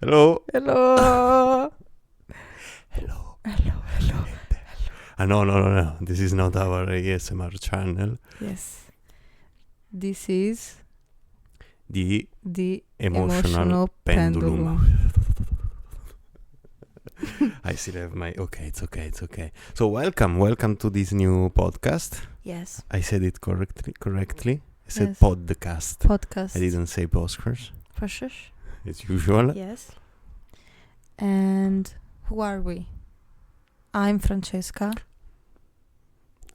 Hello. Hello. Hello. Hello. No. This is not our ASMR channel. Yes. This is The the Emotional Pendulum. I still have my... Okay, it's okay. So welcome to this new podcast. Yes. I said it correctly. I said Yes. podcast. Podcast. I didn't say postcards, For sure. as usual. Yes. And who are we? I'm Francesca.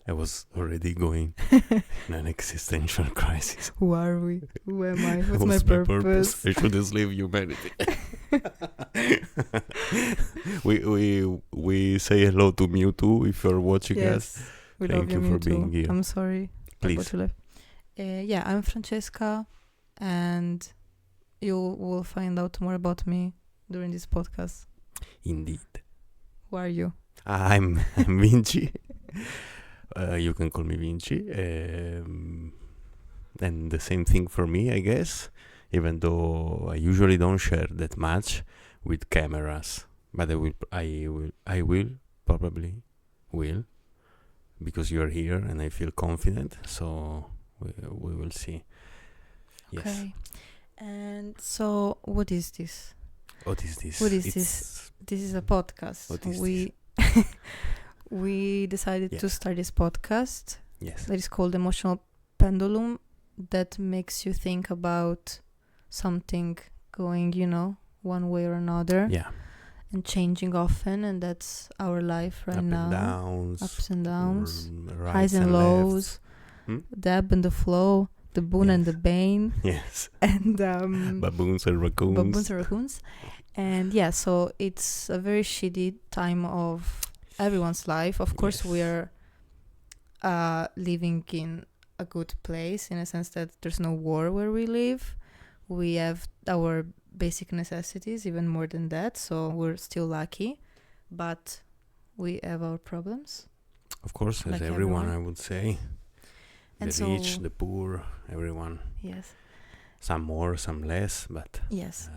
I was already going in an existential crisis. Who are we? Who am I? What's What's my purpose? I should slave humanity. we say hello to Mewtwo if you're watching us. Yes. We Thank love you for too. being here. I'm sorry. Please. Yeah, I'm Francesca, and you will find out more about me during this podcast. Indeed. Who are you? I'm Vinci. You can call me Vinci. And the same thing for me, I guess. Even though I usually don't share that much with cameras, but I probably will, because you're here and I feel confident. So we will see. Yes. Okay. And so, what is this? What is this? What is this? This is a podcast. What is We decided to start this podcast Yes. that is called Emotional Pendulum, that makes you think about something going, one way or another, Yeah. and changing often, and that's our life right now. Ups and downs, highs and lows, the ebb and the flow, the boon and the bane, Yes. and Baboons and raccoons. And yeah, so it's a very shitty time of everyone's life. Of course, we are living in a good place, in a sense that there's no war where we live. We have our basic necessities, even more than that, so we're still lucky, but we have our problems. Of course, as Like everyone, everyone. I would say. And The so, rich, the poor, everyone. yes, Some more, some less, but yes.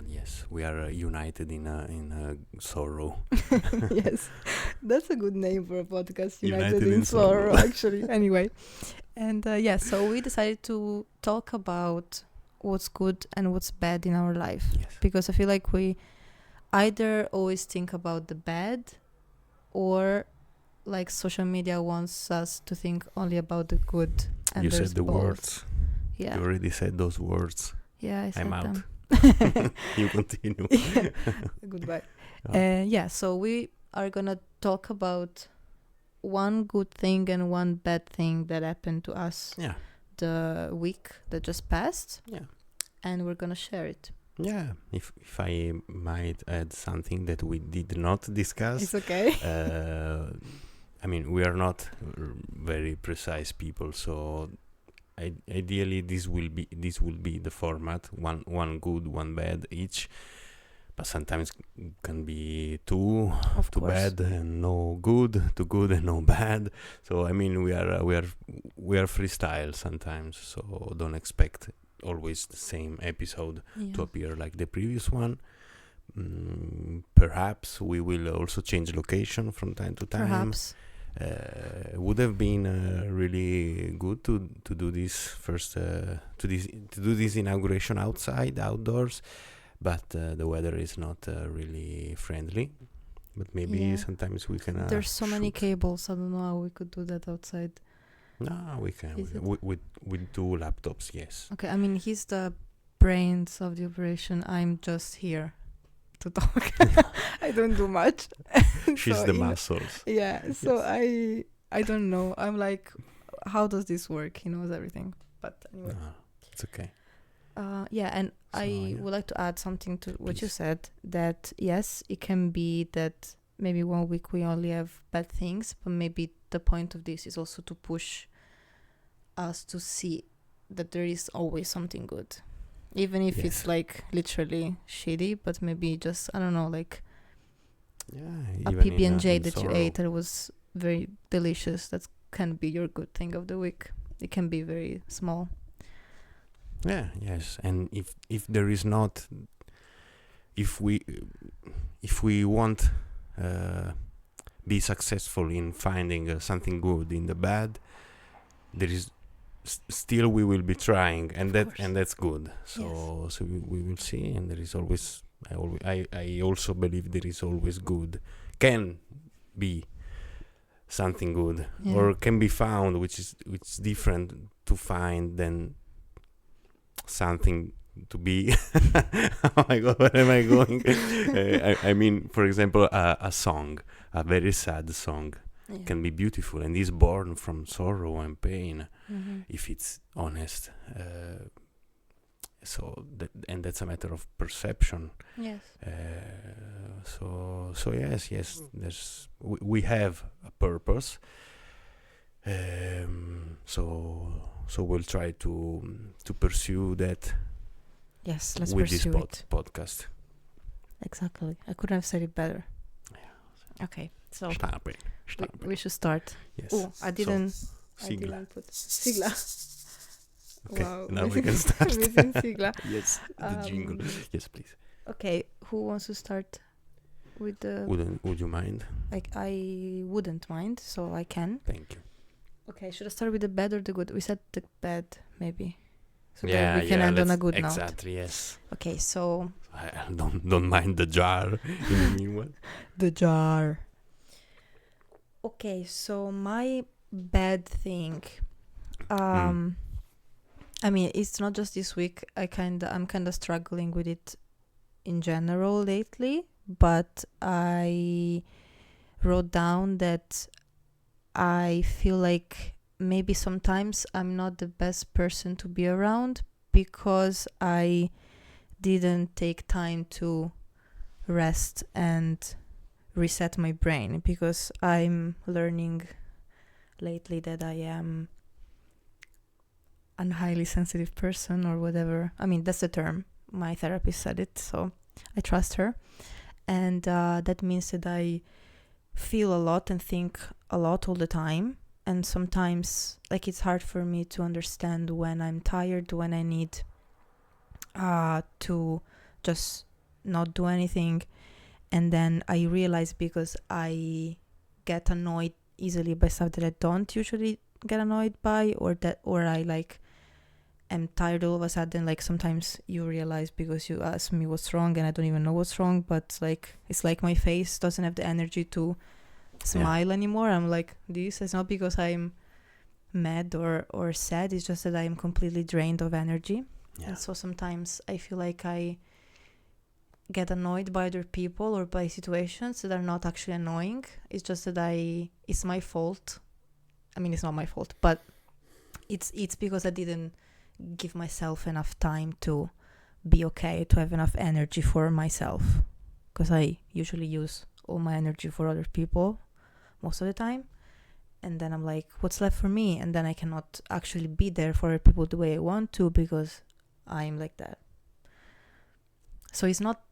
yes, we are united in a sorrow. Yes, that's a good name for a podcast. United in sorrow. Actually. Anyway, and so we decided to talk about what's good and what's bad in our life, Yes. because I feel like we either always think about the bad, or like social media wants us to think only about the good. And You there's said the both. words. Yeah. You already said those words. Yeah, I said I'm out. them. You continue. Yeah. Goodbye. Oh. So we are gonna talk about one good thing and one bad thing that happened to us Yeah. the week that just passed, Yeah. and we're gonna share it. Yeah. If I might add something that we did not discuss. It's okay. I mean, we are not very precise people, so ideally this will be the format, one good, one bad each, but sometimes can be too bad and no good, too good and no bad. So I mean, we are freestyle sometimes, so don't expect always the same episode to appear like the previous one. Perhaps we will also change location from time to time. Perhaps. Would have been really good to do this first to do this inauguration outdoors, but the weather is not really friendly. But maybe sometimes we can. There's so many shoot. cables. I don't know how we could do that outside. No, we can. Is it? With 2 laptops, yes. Okay, I mean, he's the brains of the operation. I'm just here to talk. I don't do much. She's So the muscles. Yeah, so Yes. I don't know. I'm like, how does this work? He knows everything. But anyway. No, it's okay. And I would like to add something to what you said, that yes, it can be that maybe one week we only have bad things, but maybe the point of this is also to push us to see that there is always something good. Even if it's like literally shitty, but maybe just, I don't know, like a PB&J that you ate that was very delicious. That can be your good thing of the week. It can be very small. Yeah, yes. And if there is not if we want be successful in finding something good in the bad, there is still we will be trying, and that's good. So we will see, and there is always I also believe there is always good, can be something good, or can be found, which is different to find than something to be. Oh my god, where am I going? I mean, for example, a song, a very sad song, can be beautiful and is born from sorrow and pain, if it's honest. So that's a matter of perception. Yes. So yes, we have a purpose. So we'll try to pursue that. Yes, let's with pursue this it. podcast. Exactly. I couldn't have said it better. Yeah. Okay, so Stop it. we should start. Yes. Oh, I didn't put sigla. Okay, wow. now we can start. Missing sigla. Yes, the jingle. Yes, please. Okay, who wants to start with the... Would you mind? I wouldn't mind, so I can. Thank you. Okay, should I start with the bad or the good? We said the bad, maybe. So yeah, that we can end on a good note. Exactly, yes. Okay, so... I don't mind the jar in the meanwhile. The jar. Okay, so my bad thing... I mean, it's not just this week. I'm kind of struggling with it in general lately, but I wrote down that I feel like maybe sometimes I'm not the best person to be around because I didn't take time to rest and reset my brain, because I'm learning lately that I am a highly sensitive person or whatever. I mean, that's the term. My therapist said it, so I trust her. And that means that I feel a lot and think a lot all the time. And sometimes, like, it's hard for me to understand when I'm tired, when I need to just not do anything. And then I realize, because I get annoyed easily by stuff that I don't usually get annoyed by, or I like am tired all of a sudden. Like, sometimes you realize because you ask me what's wrong and I don't even know what's wrong, but like it's like my face doesn't have the energy to smile anymore. I'm like, this is not because I'm mad or sad, it's just that I'm completely drained of energy. And so sometimes I feel like I get annoyed by other people or by situations that are not actually annoying. It's just that it's my fault. I mean, it's not my fault, but it's because I didn't give myself enough time to be okay, to have enough energy for myself, because I usually use all my energy for other people most of the time, and then I'm like, what's left for me? And then I cannot actually be there for other people the way I want to, because I'm like that. So it's not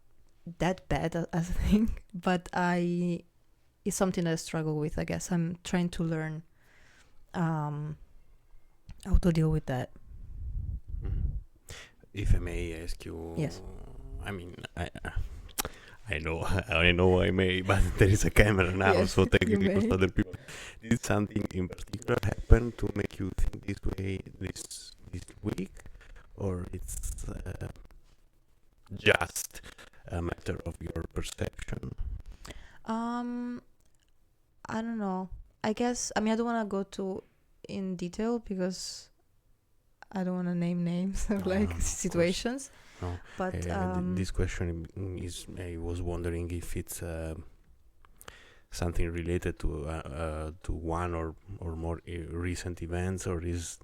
that bad as a thing, but it's something that I struggle with. I guess I'm trying to learn how to deal with that. If I may ask you, yes. I mean, I know I may, but there is a camera now, yes, so technically for other people. Did something in particular happen to make you think this way this week, or it's just a matter of your perception? I don't know. I guess, I mean, I don't want to go too in detail because I don't want to name names of situations. No. But this question is, I was wondering if it's something related to one or more recent events, or is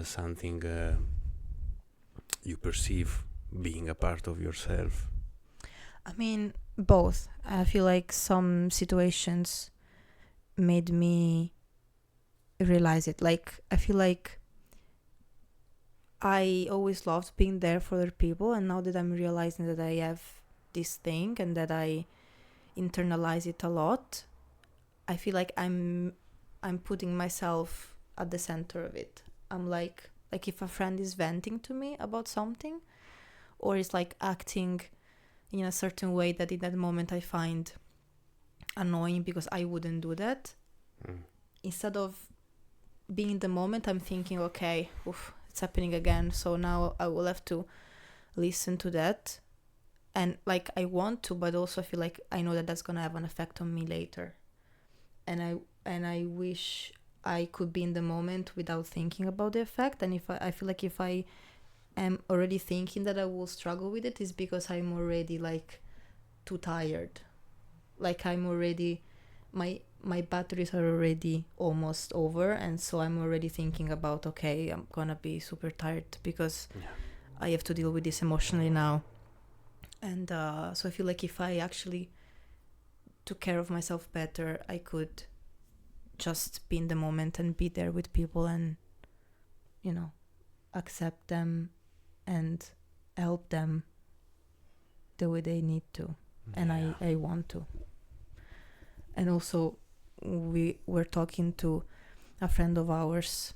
something you perceive being a part of yourself? I mean, both. I feel like some situations made me realize it. Like, I feel like I always loved being there for other people, and now that I'm realizing that I have this thing and that I internalize it a lot, I feel like I'm putting myself at the center of it. I'm like like if a friend is venting to me about something, or is like acting in a certain way that in that moment I find annoying because I wouldn't do that. Instead of being in the moment, I'm thinking, okay, it's happening again, so now I will have to listen to that. And like I want to, but also I feel like I know that that's gonna have an effect on me later. And I wish I could be in the moment without thinking about the effect. And if I feel like if I am already thinking that I will struggle with it, is because I'm already like too tired. Like I'm already, my batteries are already almost over, and so I'm already thinking about, okay, I'm gonna be super tired because I have to deal with this emotionally now. And so I feel like if I actually took care of myself better, I could just be in the moment and be there with people and, you know, accept them and help them the way they need to. And I want to. And also, we were talking to a friend of ours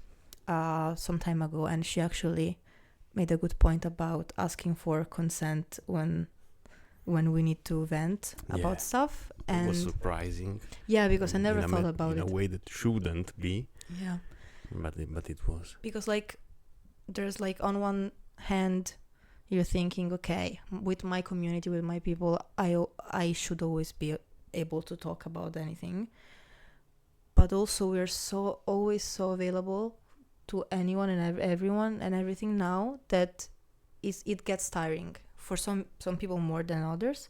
some time ago, and she actually made a good point about asking for consent when we need to vent about stuff. And it was surprising. Yeah, because I never thought about it. In a way that shouldn't be. Yeah. But it was. Because like, there's like on one hand, you're thinking, okay, with my community, with my people, I should always be able to talk about anything. But also we're always so available to anyone and everyone and everything now that it gets tiring for some people more than others.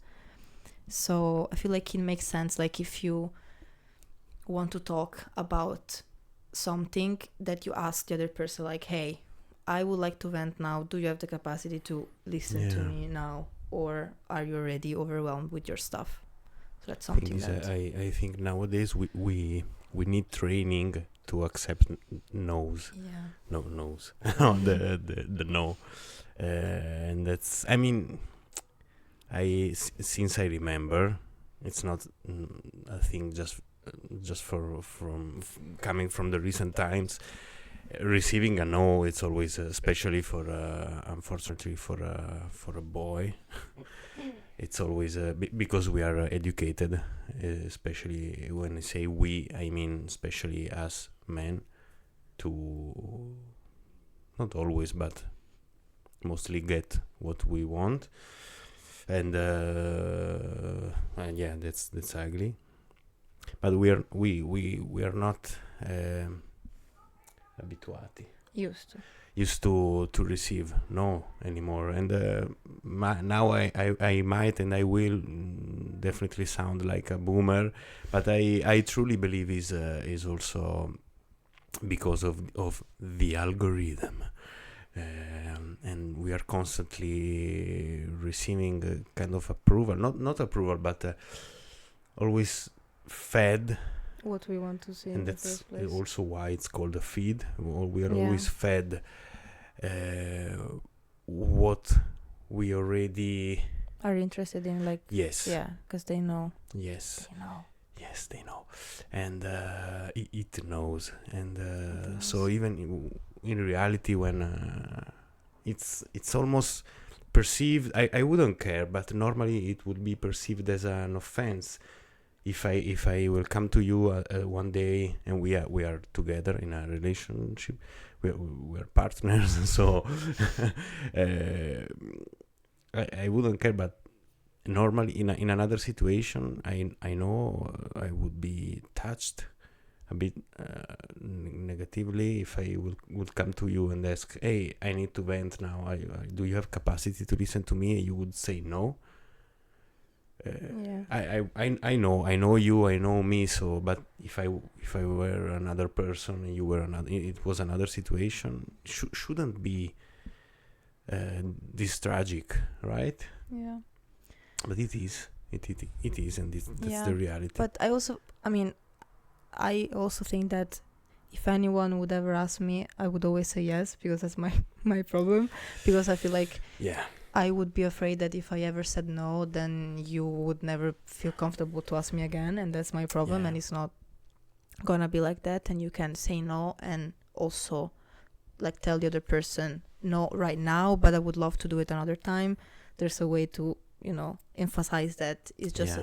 So I feel like it makes sense, like if you want to talk about something, that you ask the other person, like, hey, I would like to vent now, do you have the capacity to listen to me now, or are you already overwhelmed with your stuff? So that's something that I think nowadays we need training to accept no's. No's. the no. And that's, I mean, since I remember, it's not a thing just from coming from the recent times. Receiving a no, it's always, especially for unfortunately for a boy, it's always because we are educated, especially when I say we, I mean especially as men, to not always but mostly get what we want. And yeah, that's ugly. But we are not abituati, used to receive no anymore. And now I might and I will definitely sound like a boomer, but I truly believe is also because of the algorithm. And we are constantly receiving a kind of approval, not approval, but always fed what we want to see, and in that's the first place. Also why it's called a feed. We are always fed what we already are interested in, like, yes, because they know. Yes, they know, and it knows. And so even in reality, when it's almost perceived, I wouldn't care, but normally it would be perceived as an offense if I will come to you one day and we are together in a relationship, we are partners. So I wouldn't care, but normally in another situation, I know I would be touched a bit negatively if I would come to you and ask, hey, I need to vent now. Do you have capacity to listen to me? You would say no. I know you, I know me. So, but if I were another person and you were another, it was another situation. Shouldn't be this tragic, right? Yeah. But it is, and that's the reality. But I also think that if anyone would ever ask me, I would always say yes, because that's my problem. Because I feel like I would be afraid that if I ever said no, then you would never feel comfortable to ask me again, and that's my problem. And it's not gonna be like that. And you can say no and also like tell the other person no right now, but I would love to do it another time. There's a way to, you know, emphasize that it's just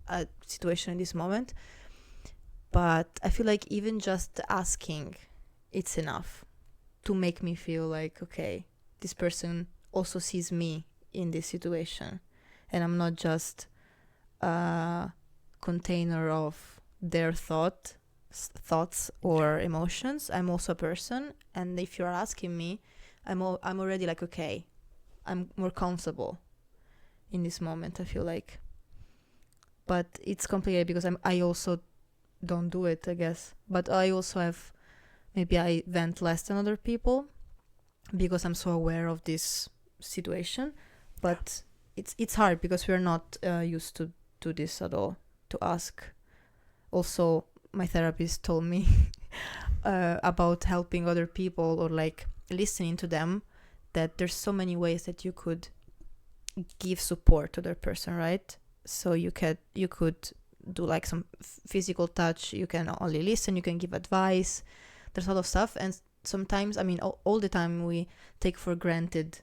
a situation in this moment. But I feel like even just asking, it's enough to make me feel like, okay, this person also sees me in this situation, and I'm not just a container of their thoughts or emotions. I'm also a person, and if you're asking me, I'm already like, okay, I'm more comfortable in this moment, I feel like. But it's complicated because I also don't do it, I guess. But I also have, maybe I vent less than other people because I'm so aware of this situation. But it's hard because we're not used to do this at all, to ask. Also, my therapist told me about helping other people or like listening to them, that there's so many ways that you could give support to their person, right? So you could do like some physical touch, you can only listen, you can give advice, there's a lot of stuff. And sometimes, I mean, all the time we take for granted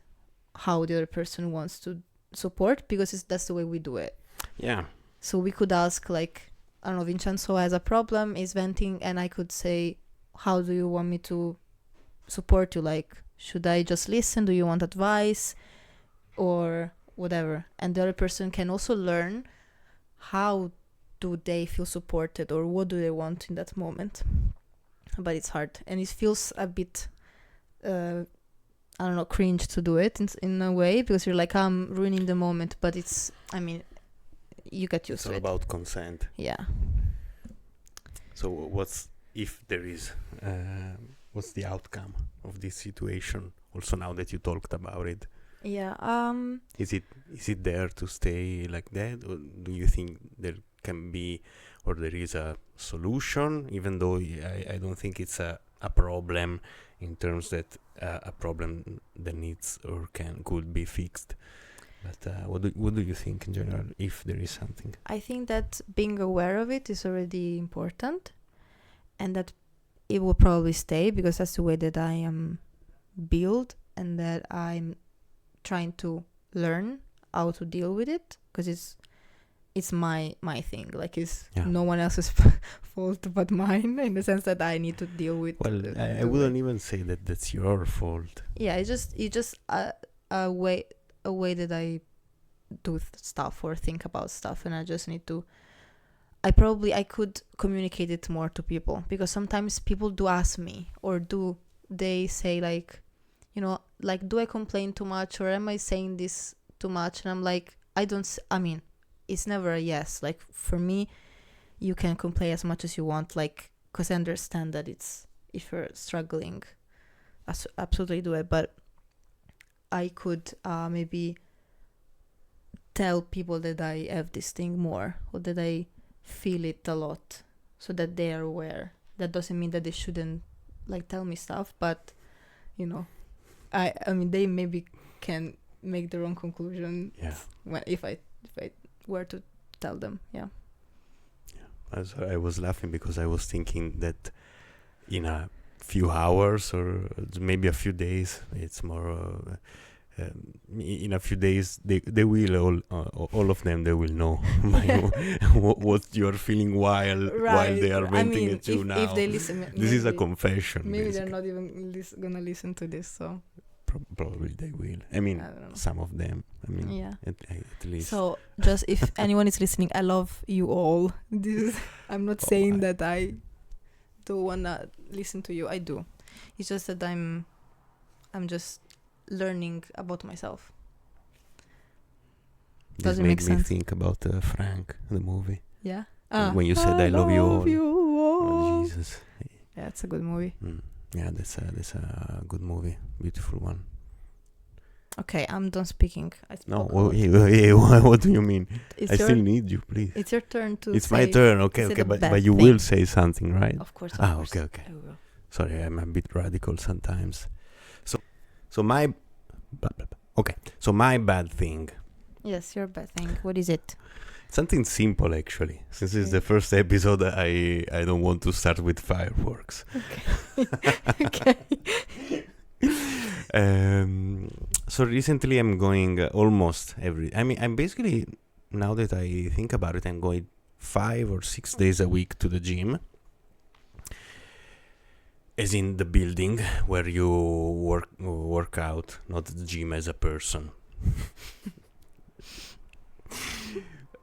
how the other person wants to support, because that's the way we do it. Yeah. So we could ask, like, I don't know, Vincenzo has a problem, is venting, and I could say, how do you want me to support you? Like, should I just listen? Do you want advice? Or whatever. And the other person can also learn how do they feel supported, or what do they want in that moment. But it's hard, and it feels a bit I don't know, cringe to do it in a way, because you're like, I'm ruining the moment. But it's, I mean, you get used to it. It's all about consent. Yeah. So what's the outcome of this situation, also now that you talked about it? Yeah. Is it there to stay like that, or do you think there can be, or there is a solution, even though I don't think it's a problem in terms that a problem that needs or could be fixed? But what do you think in general, if there is something? I think that being aware of it is already important, and that it will probably stay, because that's the way that I am built, and that I'm trying to learn how to deal with it, because it's my thing, like it's no one else's fault but mine, in the sense that I need to deal with. Well, I wouldn't even say that that's your fault. Yeah, it's just a way that I do stuff or think about stuff, and I just need to. I could communicate it more to people, because sometimes people do ask me, or do they say, like, you know, like, do I complain too much, or am I saying this too much? And I'm like, I mean, it's never a yes. Like, for me, you can complain as much as you want, like, because I understand that it's, if you're struggling, absolutely do it. But I could maybe tell people that I have this thing more, or that I feel it a lot, so that they are aware. That doesn't mean that they shouldn't, like, tell me stuff, but, you know, I mean, they maybe can make their own conclusion. Yeah. If I were to tell them. Yeah. I was laughing because I was thinking that in a few hours, or maybe a few days, it's more in a few days they will all of them, they will know what you're feeling while they are venting at you now. If they listen, this is a confession. Maybe basically. they're not even gonna listen to this, so probably they will. I mean, some of them. I mean, yeah. At least. So, just if anyone is listening, I love you all. I'm not saying that I don't wanna listen to you. I do. It's just that I'm just learning about myself. This made me think about Frank, the movie. Yeah. When you said I love you all. Oh, Jesus. Yeah, it's a good movie. Yeah, that's a good movie. Beautiful one. Okay, I'm done speaking. What do you mean? I still need you, please. It's your turn to It's my turn, okay, but you will say something, right? Of course. Okay. I will. Sorry, I'm a bit radical sometimes. So my bad thing. Yes, your bad thing. What is it? Something simple, actually. Since it's the first episode, I don't want to start with fireworks. Okay. Okay. So recently I'm going almost every. I mean, I'm basically, now that I think about it, I'm going 5 or 6 days a week to the gym, as in the building where you work out, not the gym as a person.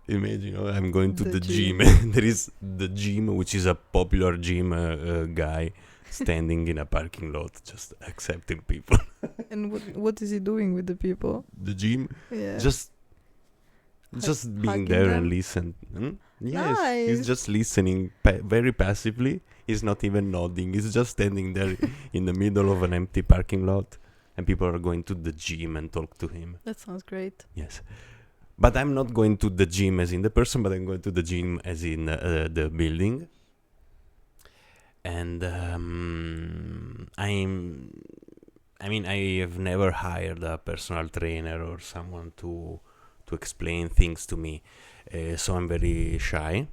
Imagine, I'm going to the gym. There is the gym, which is a popular gym guy standing in a parking lot, just accepting people. And what is he doing with the people? The gym, Yeah. just being there and listen. Yes, Nice. he's just listening very passively. He's not even nodding. He's just standing there in the middle of an empty parking lot, and people are going to the gym and talk to him. That sounds great. Yes. But I'm not going to the gym as in the person, but I'm going to the gym as in the building. And I have never hired a personal trainer or someone to explain things to me. So I'm very shy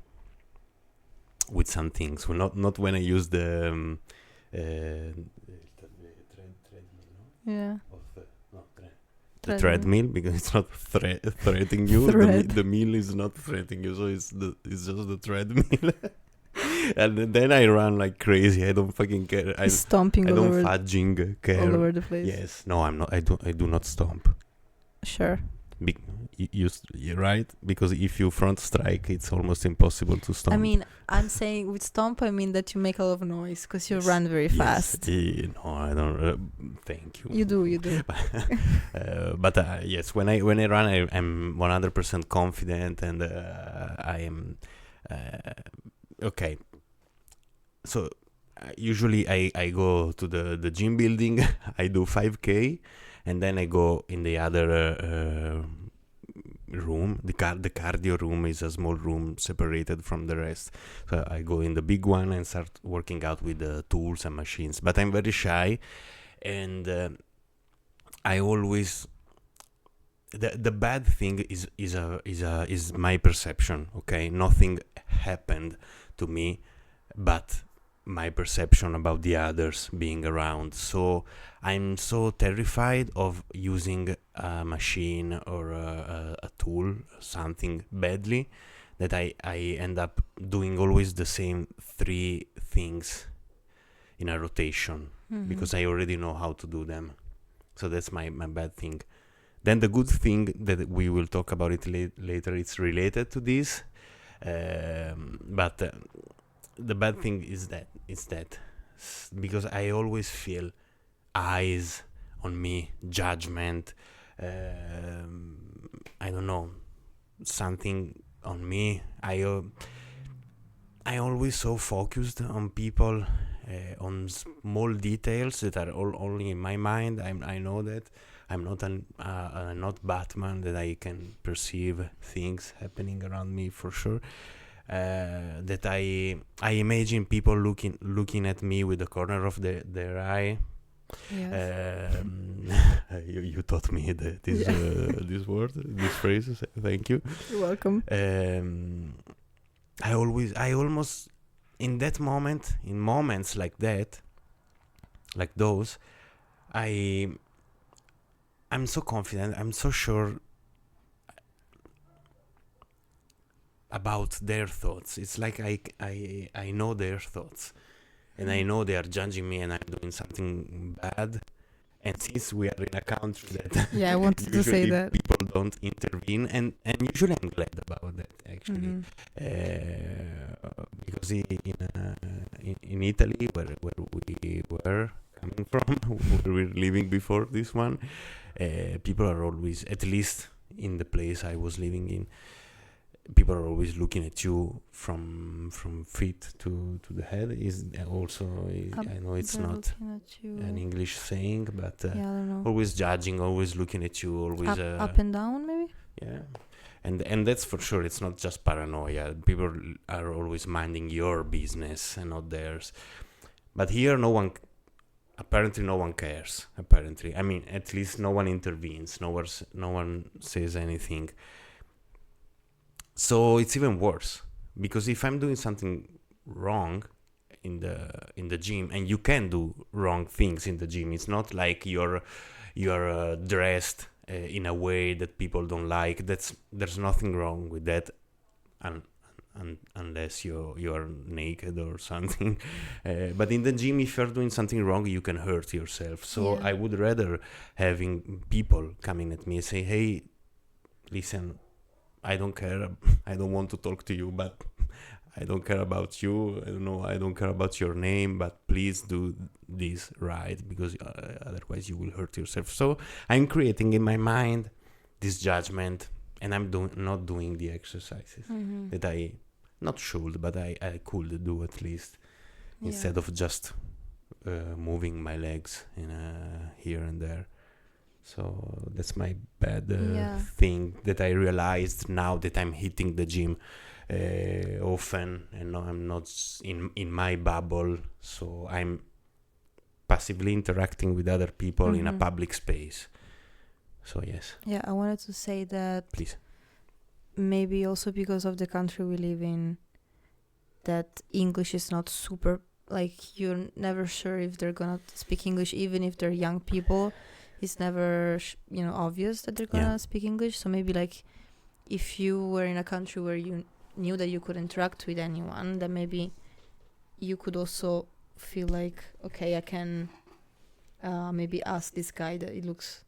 with some things. Well, not when I use the Yeah. The treadmill, because it's not threatening you. The meal is not threatening you, so it's just the treadmill. And then I run like crazy. I don't fucking care. Stomping I all don't over fudging care. all over the place. Yes, no, I'm not. I do not stomp. Sure. You're right, because if you front strike, it's almost impossible to stomp. I mean, I'm saying with stomp, I mean that you make a lot of noise because you run very fast. No, I don't. Thank you. You do. But yes, when I run, I'm 100% confident, and I am okay. So usually I go to the gym building. I do 5K, and then I go in the other room. The cardio room is a small room separated from the rest. So I go in the big one and start working out with the tools and machines. But I'm very shy, and I always the bad thing is my perception. Okay, nothing happened to me, but my perception about the others being around. So I'm so terrified of using a machine or a tool, something badly, that I end up doing always the same 3 things in a rotation, because I already know how to do them. So that's my bad thing. Then the good thing that we will talk about it later, it's related to this, but the bad thing is that because I always feel eyes on me, judgment, I don't know, something on me. I always so focused on people, on small details that are only in my mind. I know that I'm not not Batman, that I can perceive things happening around me for sure. That I imagine people looking at me with the corner of their eye. Yes. You taught me this word, this phrase. Thank you. You're welcome. I almost in that moment, in moments like that, like those, I'm so confident. I'm so sure about their thoughts. It's like I know their thoughts, and I know they are judging me, and I'm doing something bad. And since we are in a country that I wanted to say that people don't intervene, and usually I'm glad about that actually, because in Italy, where we were coming from, where we were living before this one, people are always, at least in the place I was living in, people are always looking at you from feet to the head. Is also I know it's not an English saying, but I don't know. always judging, always looking at you, always up and down maybe. Yeah, and that's for sure. It's not just paranoia. People are always minding your business and not theirs. But here, no one cares. Apparently, I mean, at least no one intervenes. No one says anything. So it's even worse, because if I'm doing something wrong, in the gym, and you can do wrong things in the gym. It's not like you're dressed in a way that people don't like. There's nothing wrong with that, unless you're naked or something. But in the gym, if you're doing something wrong, you can hurt yourself. So I would rather having people coming at me and say, hey, listen, I don't care, I don't want to talk to you, but I don't care about you, I don't care about your name, but please do this right, because otherwise you will hurt yourself. So I'm creating in my mind this judgment, and I'm not doing the exercises that I not should, but I could do at least, instead of just moving my legs here and there. So that's my bad thing that I realized now that I'm hitting the gym often, and I'm not in my bubble, so I'm passively interacting with other people in a public space. So yes. Yeah, I wanted to say that. Please. Maybe also because of the country we live in, that English is not super, like, you're never sure if they're gonna speak English, even if they're young people. It's never obvious that they're gonna speak English. So maybe, like, if you were in a country where you knew that you could interact with anyone, then maybe you could also feel like, okay, I can maybe ask this guy that it looks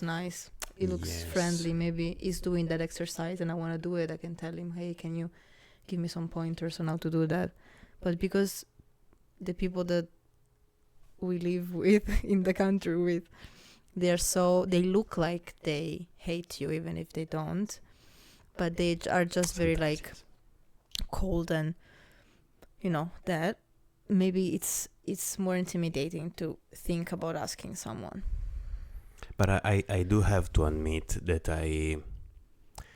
nice, it looks friendly, maybe he's doing that exercise and I want to do it. I can tell him, hey, can you give me some pointers on how to do that? But because the people that we live with in the country with, they look like they hate you even if they don't, but they are just very like cold, and that maybe it's more intimidating to think about asking someone. But I do have to admit that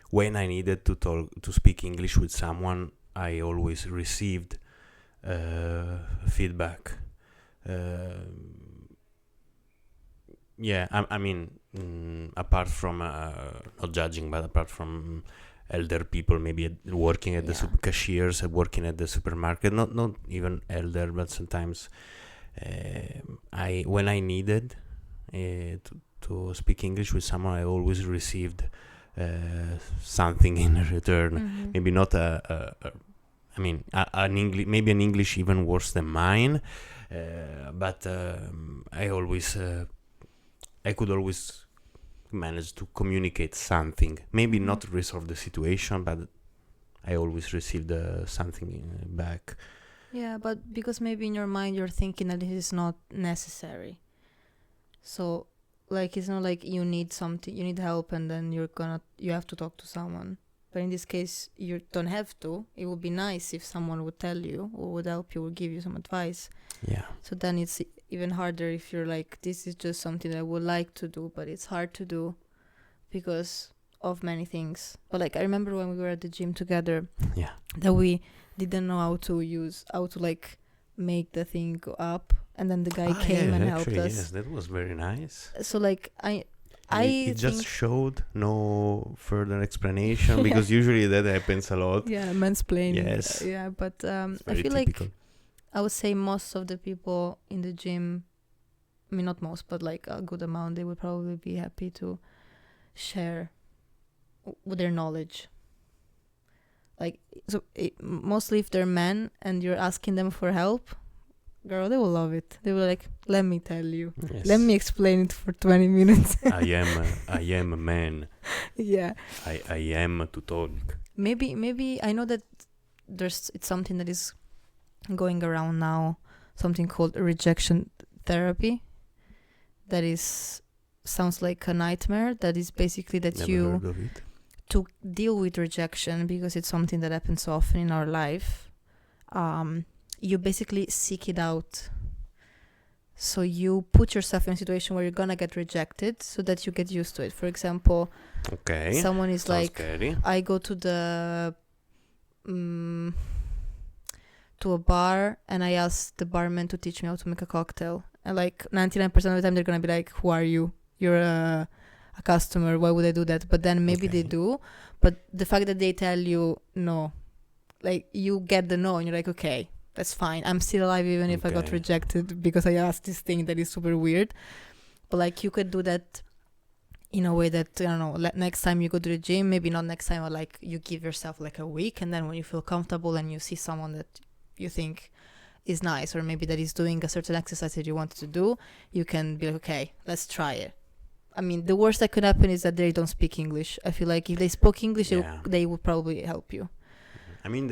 when I needed to speak English with someone, I always received feedback. I mean, apart from not judging, but apart from elder people, maybe working at the cashiers, working at the supermarket, not even elder, but sometimes when I needed to speak English with someone, I always received something in return. Maybe not an English even worse than mine, but I could always manage to communicate something. Maybe not resolve the situation, but I always received something back. Yeah, but because maybe in your mind you're thinking that this is not necessary. So, like, it's not like you need something, you need help, and then you have to talk to someone. But in this case, you don't have to. It would be nice if someone would tell you or would help you or give you some advice. Yeah. So then it's even harder if you're like, this is just something that I would like to do, but it's hard to do because of many things. But like, I remember when we were at the gym together, that we didn't know how to like make the thing go up, and then the guy came and helped us. Yes, that was very nice. So like it just showed no further explanation because usually that happens a lot. Yeah, mansplaining. Yes. Yeah, but I feel typical. like I would say most of the people in the gym, I mean not most, but like a good amount, they would probably be happy to share with their knowledge. Like, so mostly if they're men and you're asking them for help, girl, they will love it. They will like, let me tell you. Yes. Let me explain it for 20 minutes. I am a man. Yeah. I am to talk. Maybe I know that it's something that is going around now, something called rejection therapy. That sounds like a nightmare. That is basically that Never heard of it. To deal with rejection, because it's something that happens so often in our life, you basically seek it out. So you put yourself in a situation where you're gonna get rejected so that you get used to it. For example, someone is Sounds like, scary. I go to a bar and I ask the barman to teach me how to make a cocktail. And like 99% of the time they're gonna be like, who are you? You're a customer. Why would I do that? But then maybe they do. But the fact that they tell you no, like you get the no and you're like, okay, That's fine. I'm still alive even if I got Okay. rejected because I asked this thing that is super weird. But like you could do that in a way that, I don't know, next time you go to the gym, maybe not next time, or like you give yourself like a week, and then when you feel comfortable and you see someone that you think is nice, or maybe that is doing a certain exercise that you wanted to do, you can be like, okay, let's try it. I mean, the worst that could happen is that they don't speak English. I feel like if they spoke English, Yeah. they would probably help you. I mean,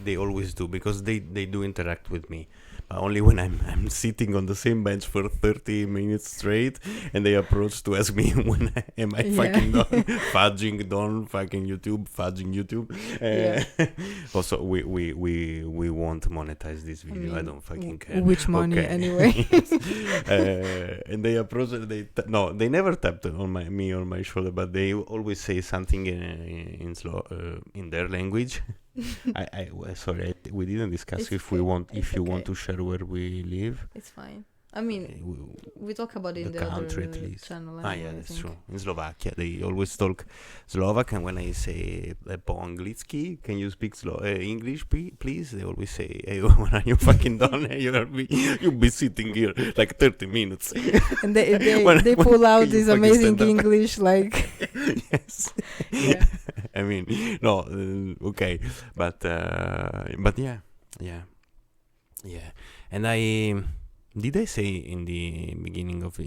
they always do, because they do interact with me. Only when I'm sitting on the same bench for 30 minutes straight, and they approach to ask me when am I fucking done fucking fudging YouTube. Also, we won't monetize this video. I don't fucking care. Which money anyway? And they approach. They never tapped on me on my shoulder, but they always say something in their language. Sorry, we didn't discuss if you want to share where we live. It's fine. I mean, we talk about it in the country other at least. channel. Yeah, that's true. In Slovakia, they always talk Slovak, and when I say po anglicky, can you speak English, please? They always say, hey, when are you fucking done? You'll be sitting here like 30 minutes. And they pull out this amazing English, like. Yes. Yeah. I mean, no, okay, but yeah, and did I say in the beginning of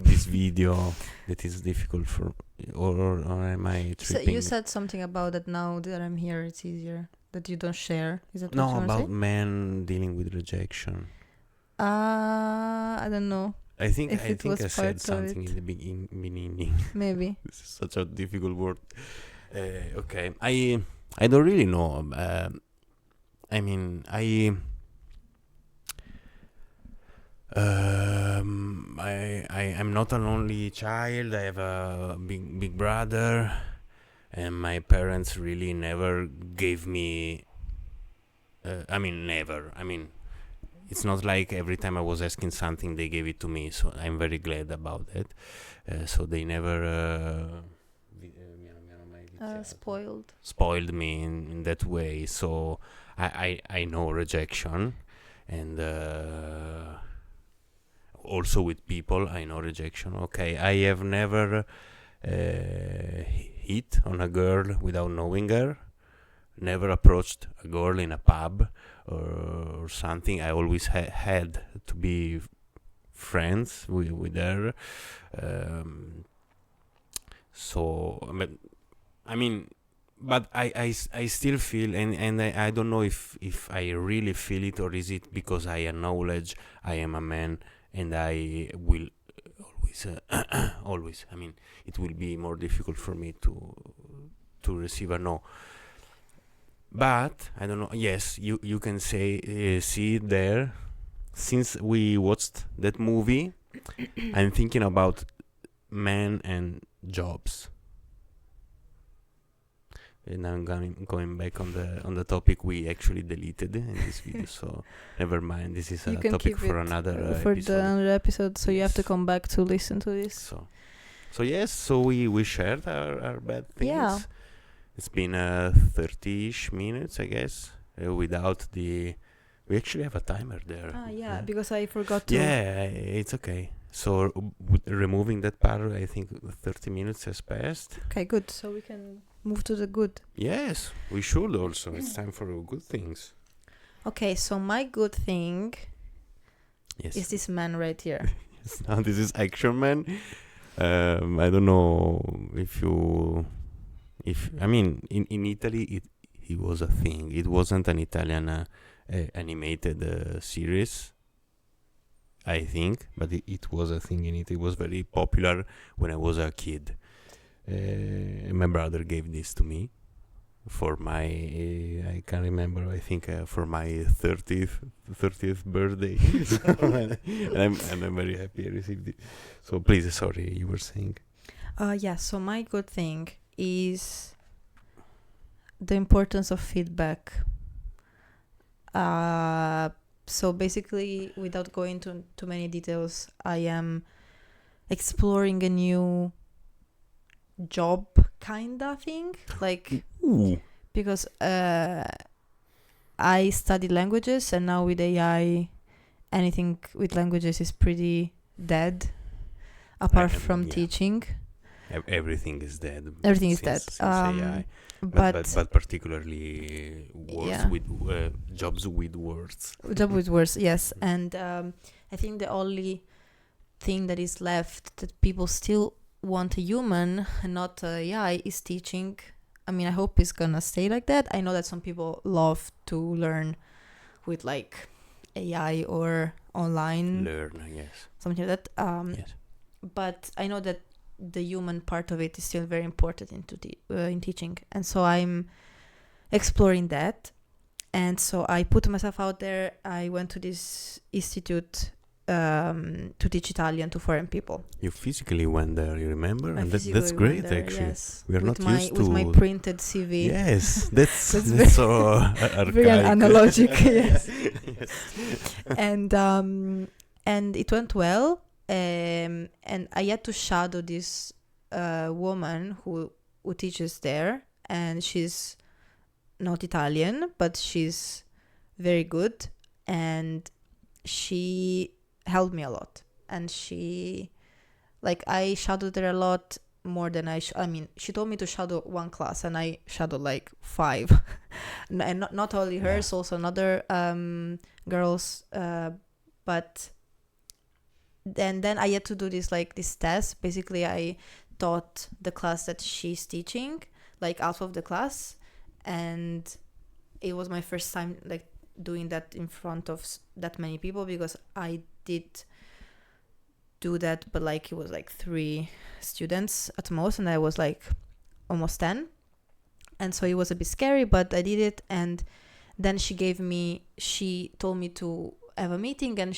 this video that is difficult for, or am I tripping? So you said something about that now that I'm here, it's easier that you don't share. Is that what No, you want to about say? men dealing with rejection. I don't know. I think If I it was said part of something it. in the beginning. Maybe. This is such a difficult word. Okay, I don't really know. I mean, I'm not an only child. I have a big brother, and my parents really never gave me. Never. I mean, it's not like every time I was asking something they gave it to me. So I'm very glad about that. So they never spoiled me in that way. So I know rejection, and also with people I know rejection. Okay, I have never hit on a girl without knowing her, never approached a girl in a pub or something. I always had to be friends with her. But I still feel, and I don't know if I really feel it, or is it because I acknowledge I am a man and I will always, I mean, it will be more difficult for me to receive a no. But I don't know. Yes, you can say see it there. Since we watched that movie, I'm thinking about men and jobs. And I'm going back on the topic we actually deleted in this video. So never mind. This is a topic for another episode. So you have to come back to listen to this. So yes. So we shared our bad things. Yeah. It's been 30-ish minutes, I guess. Without we actually have a timer there. Yeah, because I forgot to. Yeah, it's okay. So removing that part, I think 30 minutes has passed. Okay, good. So we can move to the good. Yes, we should also. It's time for good things. Okay, so my good thing is this man right here. Yes, now this is Action Man. I don't know in Italy he was a thing. It wasn't an Italian animated series, I think, but it was a thing in it. It was very popular when I was a kid. My brother gave this to me for my I can't remember, I think for my 30th birthday. and I'm very happy I received it. So please, sorry, you were saying. So my good thing is the importance of feedback. So basically, without going into too many details, I am exploring a new job kind of thing, like. Ooh. Because I studied languages, and now with AI, anything with languages is pretty dead, apart from teaching. Everything is dead. Everything is dead. Since AI. But particularly words with jobs with words. Job with words, yes. And I think the only thing that is left that people still want a human and not AI is teaching. I mean, I hope it's gonna stay like that. I know that some people love to learn with like AI or online. Learn, I guess. Something like that. Yes. But I know that the human part of it is still very important in teaching. And so I'm exploring that. And so I put myself out there. I went to this institute to teach Italian to foreign people. You physically went there, you remember? And that's great, there, actually. Yes. We are with not used to... With my printed CV. Yes, that's so archaic. Very analogic, yes. Yes. And it went well. And I had to shadow this woman who teaches there. And she's not Italian, but she's very good. And she helped me a lot, and I shadowed her a lot more than I mean, she told me to shadow one class, and I shadowed like 5. And not only hers, also another girls, but then I had to do this test. Basically, I taught the class that she's teaching, like half of the class, and it was my first time like doing that in front of that many people, because I did do that, but like it was like 3 students at most, and I was like almost 10, and so it was a bit scary, but I did it. And then she told me to have a meeting, and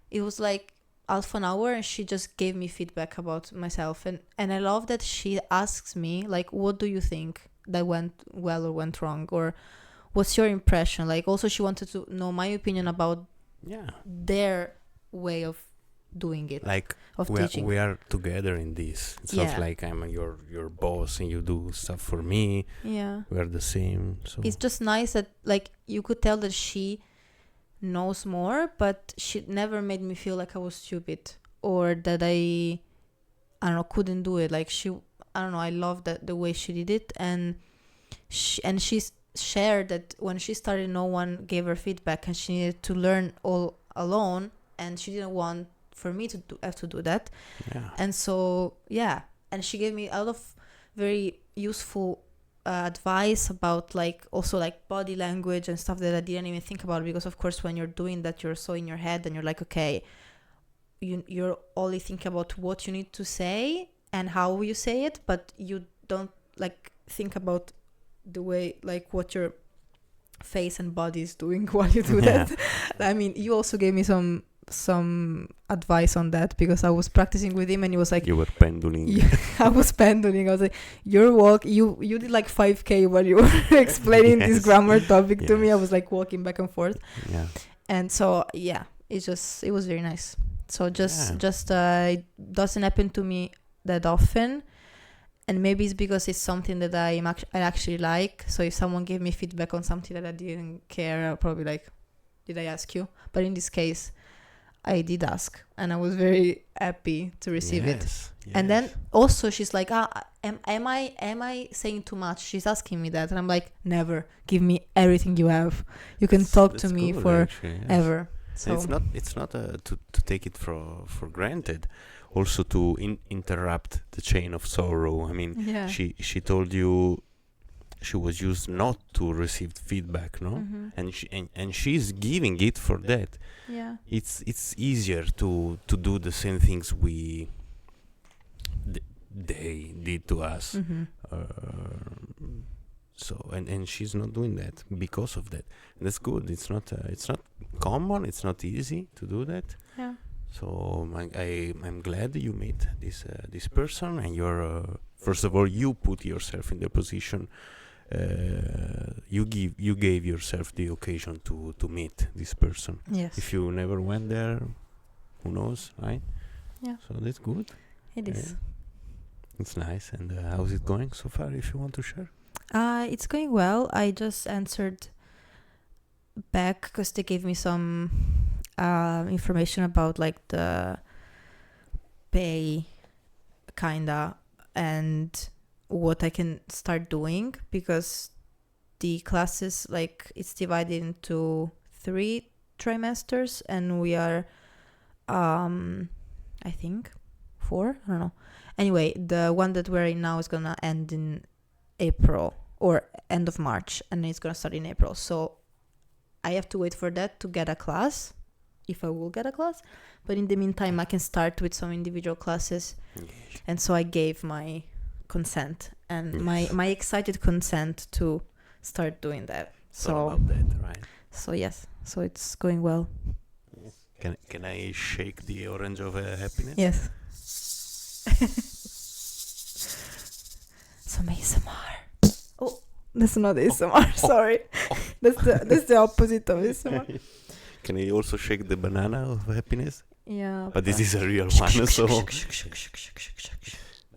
it was like half an hour, and she just gave me feedback about myself, and I love that she asks me like, what do you think that went well or went wrong, or what's your impression? Like, also she wanted to know my opinion about their way of doing it, like of teaching. We are together in this. It's not like I'm your boss and you do stuff for me. Yeah, we are the same. So it's just nice that like you could tell that she knows more, but she never made me feel like I was stupid or that I don't know, couldn't do it. Like I don't know, I love that the way she did it, and she's shared that when she started, no one gave her feedback, and she needed to learn all alone, and she didn't want for me to have to do that. And so and she gave me a lot of very useful advice about like also like body language and stuff that I didn't even think about, because of course when you're doing that, you're so in your head and you're like, okay, you're only thinking about what you need to say and how you say it, but you don't like think about the way like what your face and body is doing while you do that. I mean, you also gave me some advice on that, because I was practicing with him and he was like, you were pendling. I was pendling. I was like, you did like 5K while you were explaining this grammar topic to me. I was like walking back and forth. And so it was very nice. So it doesn't happen to me that often, and maybe it's because it's something that I actually like. So if someone gave me feedback on something that I didn't care, I'll probably like, did I ask you? But in this case, I did ask, and I was very happy to receive it. And then also she's like, am I saying too much? She's asking me that, and I'm like, never. Give me everything you have. You can talk to me forever. So it's not to take it for granted. Also to interrupt the chain of sorrow. I mean, she told you she was used not to receive feedback, no? Mm-hmm. And she's giving it for that. Yeah. It's easier to do the same things they did to us. Mm-hmm. So and she's not doing that because of that. And that's good. It's not common. It's not easy to do that. Yeah. So I'm glad you met this person, and you're first of all, you put yourself in the position. You gave yourself the occasion to meet this person. Yes. If you never went there, who knows, right? Yeah. So that's good. It is. It's nice. And how's it going so far? If you want to share. It's going well. I just answered back because they gave me some information about like the pay kinda and what I can start doing, because the classes, like, it's divided into 3 trimesters and we are I think 4, I don't know. Anyway, the one that we're in now is gonna end in April or end of March, and it's gonna start in April. So I have to wait for that to get a class, if I will get a class. But in the meantime, I can start with some individual classes. And so I gave my consent and my excited consent to start doing that. So about that, right? So yes, so it's going well. Can I shake the orange of happiness? Yes. Some ASMR. Oh, that's not ASMR. Sorry, that's the opposite of ASMR. Can I also shake the banana of happiness? Yeah. But this is a real one, so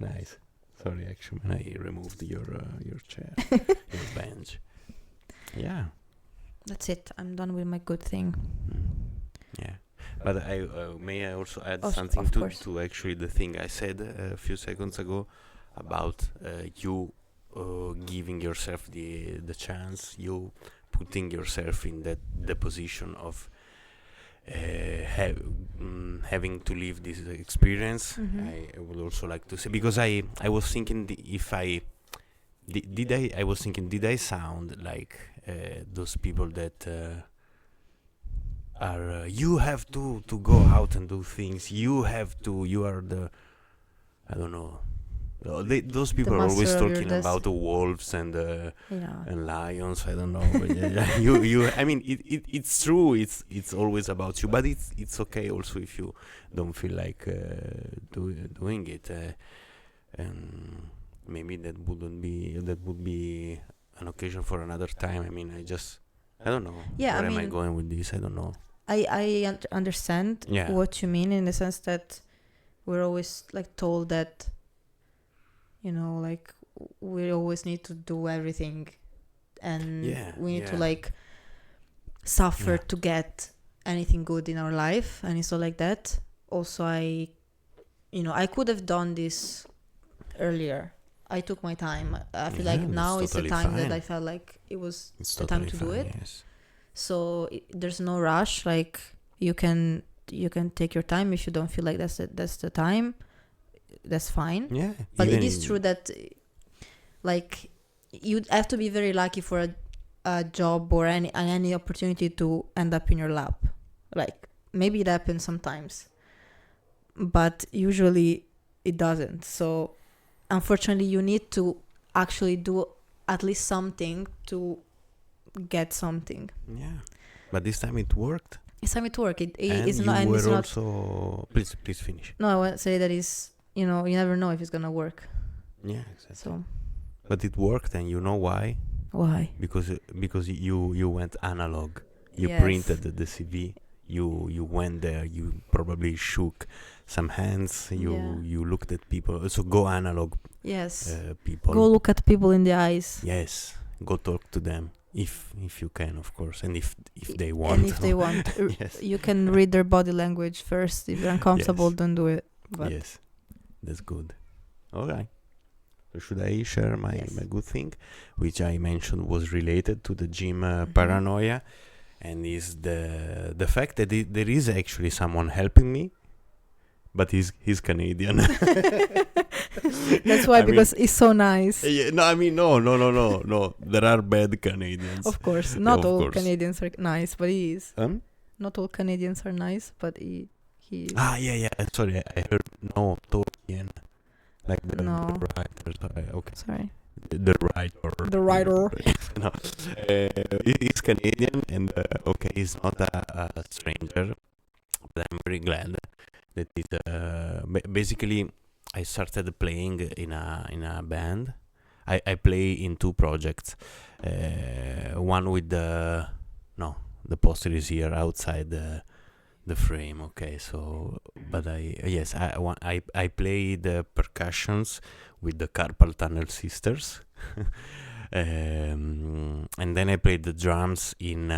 nice. Sorry, actually, I removed your chair, your bench. Yeah. That's it. I'm done with my good thing. Yeah. But may I also add Of something course. to actually the thing I said a few seconds ago about you giving yourself the chance, you putting yourself in the position of having to live this experience. I would also like to say, because I was thinking did I sound like those people that are you have to go out and do things, you are the, I don't know, those people are always talking about the wolves and and lions, I don't know, but you I mean it's true, it's always about you, but it's okay also if you don't feel like doing it, and maybe that would be an occasion for another time. I mean, I don't know. Yeah, Where I am I mean, going with this? I don't know. I understand what you mean, in the sense that we're always like told that, like we always need to do everything, and we need to like suffer to get anything good in our life, and it's all like that. Also, I could have done this earlier. I took my time. I feel like now is the time that I felt like it's the time to do it. Yes. So there's no rush. Like you can take your time. If you don't feel like that's the time, that's fine. Yeah. But it is true that like you have to be very lucky for a job or any opportunity to end up in your lap. Like maybe it happens sometimes, but usually it doesn't. So unfortunately, you need to actually do at least something to get something. Yeah, but this time it worked. This time it worked. It's not. And you were also. Please finish. No, I want to say that you never know if it's gonna work. Yeah, exactly. So, but it worked, and you know why? Why? Because you went analog. You printed the CV. You went there. You probably shook some hands. You looked at people. So go analog. Yes. People. Go look at people in the eyes. Yes. Go talk to them. If you can, of course, and if they want. And if they want, yes. You can read their body language first. If you're uncomfortable, don't do it. But yes, that's good. All right. So should I share my good thing, which I mentioned was related to the gym paranoia, and is the fact that there is actually someone helping me, but he's Canadian. That's why, because he's so nice. Yeah, no, I mean, no. There are bad Canadians. Of course. Not all Canadians are nice, but he is. Not all Canadians are nice, but he is. Yeah. Sorry, I heard no Tolkien. Like the writers. Okay. Sorry. The writer. The writer. No. He's Canadian, and he's not a stranger. But I'm very glad that it basically I started playing in a band. I play in 2 projects. One with the poster is here outside the frame. Okay, so but I play the percussions with the Carpal Tunnel Sisters. And then I played the drums in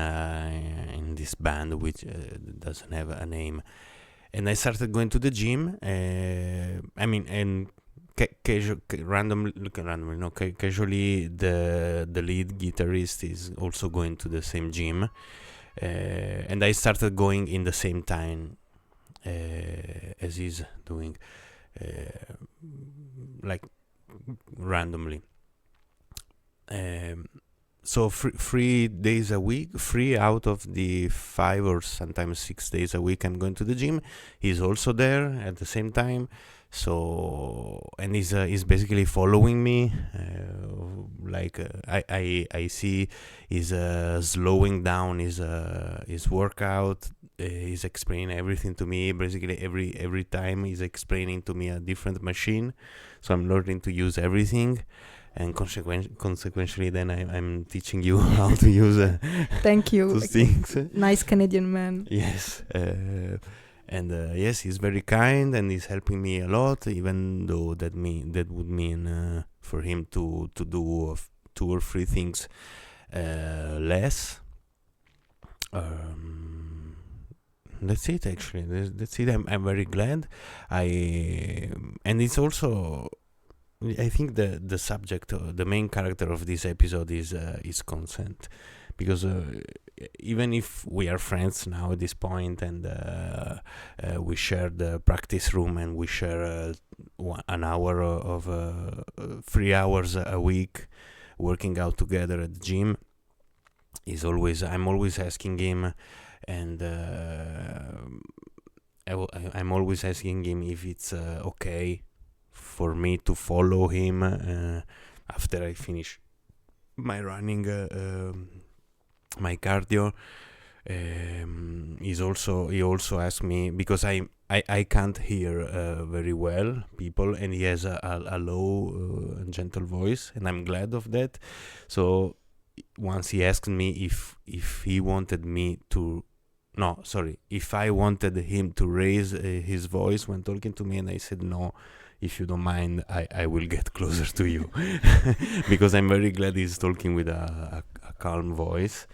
this band which doesn't have a name. And I started going to the gym. And randomly, casually, the lead guitarist is also going to the same gym, and I started going in the same time as he's doing, like randomly. So 3 days a week, 3 out of the 5 or sometimes 6 days a week, I'm going to the gym. He's also there at the same time. So, and he's basically following me. I see he's slowing down his workout. He's explaining everything to me. Basically, every time he's explaining to me a different machine. So I'm learning to use everything. And consequently, then I'm teaching you how to use Thank you. those things. Nice Canadian man. Yes. Yes, he's very kind and he's helping me a lot, even though that would mean for him to do 2 or 3 things less. That's it, actually. That's it. I'm very glad. And it's also, I think the subject, the main character of this episode is consent, because even if we are friends now at this point, and we share the practice room, and we share an hour of 3 hours a week working out together at the gym, I'm always asking him, and I'm always asking him if it's okay for me to follow him after I finish my running, my cardio. He also asked me, because I can't hear very well people, and he has a low gentle voice, and I'm glad of that. So once he asked me if he wanted me to, no, sorry, if I wanted him to raise his voice when talking to me, and I said no. If you don't mind, I will get closer to you, because I'm very glad he's talking with a calm voice.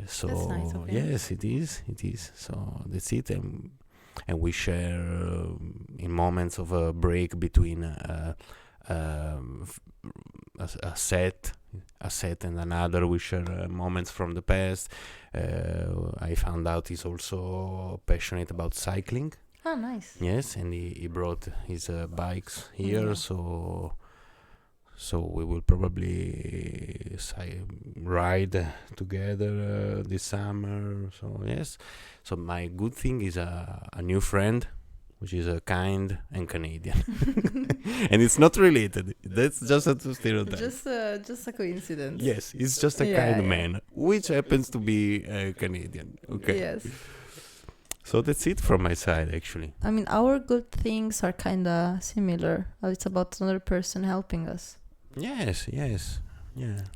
So that's nice of him. Yes, it is. So that's it, and we share in moments of a break between a set and another. We share moments from the past. I found out he's also passionate about cycling. Oh, nice. Yes, and he brought his bikes here, so we will probably ride together this summer. So yes, so my good thing is a new friend, which is kind and Canadian, and it's not related. That's just a stereotype. Just a coincidence. Yes, it's just a kind man, which happens to be Canadian. Okay. Yes. So that's it from my side, actually. I mean, our good things are kind of similar. It's about another person helping us. Yes, yeah.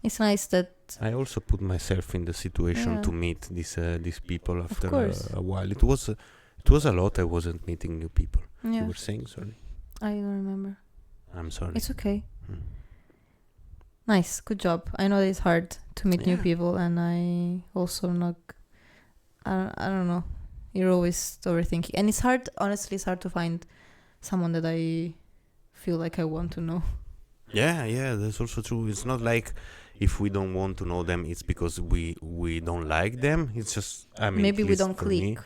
It's nice that I also put myself in the situation to meet these people after a while. It was a lot. I wasn't meeting new people. Yeah. You were saying, sorry? I don't remember. I'm sorry. It's okay. Nice, good job. I know it's hard to meet new people, and I also I don't know. You're always overthinking, and it's hard. Honestly, it's hard to find someone that I feel like I want to know. Yeah, that's also true. It's not like if we don't want to know them, it's because we don't like them. It's just, I mean, maybe we don't click. Me,